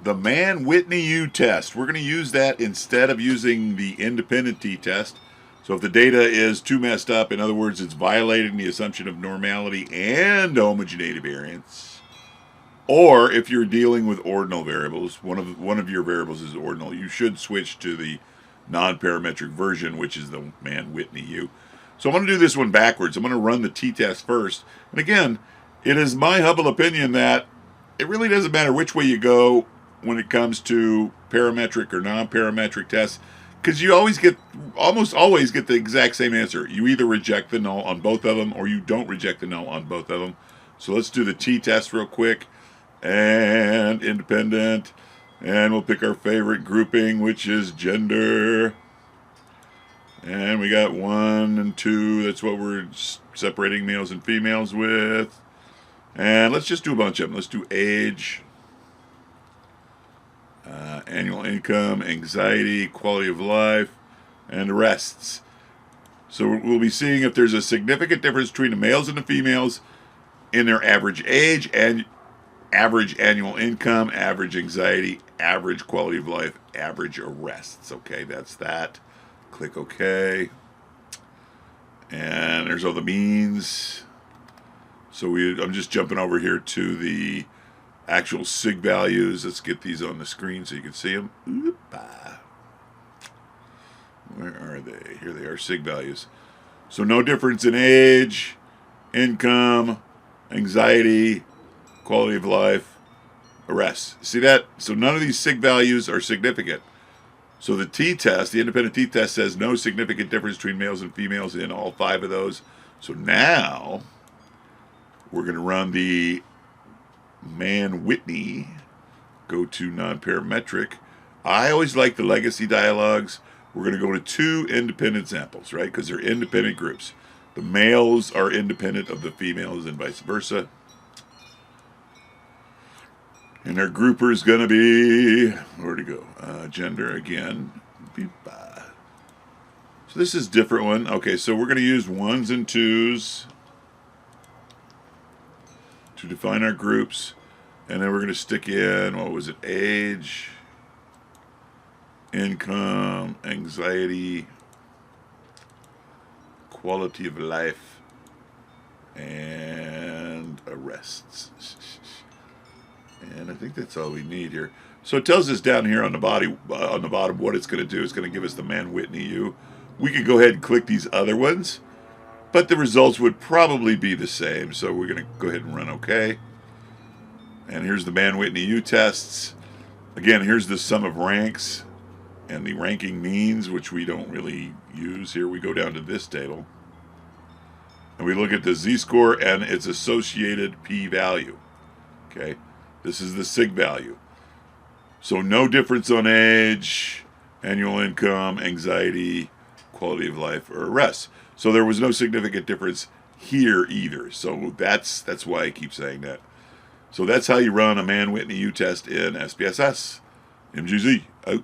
the Mann-Whitney U-test. We're going to use that instead of using the independent t-test. So if the data is too messed up, in other words, it's violating the assumption of normality and homogeneity variance, or if you're dealing with ordinal variables, one of your variables is ordinal, you should switch to the non-parametric version, which is the Mann-Whitney U. So I'm going to do this one backwards. I'm going to run the t-test first. And again, it is my humble opinion that it really doesn't matter which way you go when it comes to parametric or non-parametric tests, because you almost always get the exact same answer. You either reject the null on both of them or you don't reject the null on both of them. So let's do the t-test real quick, and independent, and we'll pick our favorite grouping, which is gender. And we got 1 and 2. That's what we're separating males and females with. And let's just do a bunch of them. Let's do age, annual income, anxiety, quality of life, and arrests. So we'll be seeing if there's a significant difference between the males and the females in their average age, and average annual income, average anxiety, average quality of life, average arrests. Okay, that's that. Click OK. And there's all the means. So I'm just jumping over here to the actual Sig values. Let's get these on the screen so you can see them. Where are they? Here they are, Sig values. So no difference in age, income, anxiety, quality of life, arrests. See that? So none of these Sig values are significant. So the t-test, the independent t-test, says no significant difference between males and females in all 5 of those. So now we're going to run the Mann-Whitney, go to non-parametric. I always like the legacy dialogues. We're going to go to 2 independent samples, right? Because they're independent groups. The males are independent of the females and vice versa. And their grouper is going to be, where'd it go? Gender again. So this is a different one. Okay, so we're going to use 1s and 2s to define our groups. And then we're going to stick in, what was it? Age, income, anxiety, quality of life, and arrests. And I think that's all we need here. So it tells us down here on the bottom what it's going to do. It's going to give us the Mann-Whitney U. We could go ahead and click these other ones, but the results would probably be the same. So we're going to go ahead and run OK. And here's the Mann-Whitney U tests. Again, here's the sum of ranks and the ranking means, which we don't really use here. We go down to this table, and we look at the z-score and its associated p-value. Okay, this is the Sig value. So no difference on age, annual income, anxiety, quality of life, or arrests. So there was no significant difference here either. So that's why I keep saying that. So that's how you run a Mann-Whitney U test in SPSS. MGZ, out.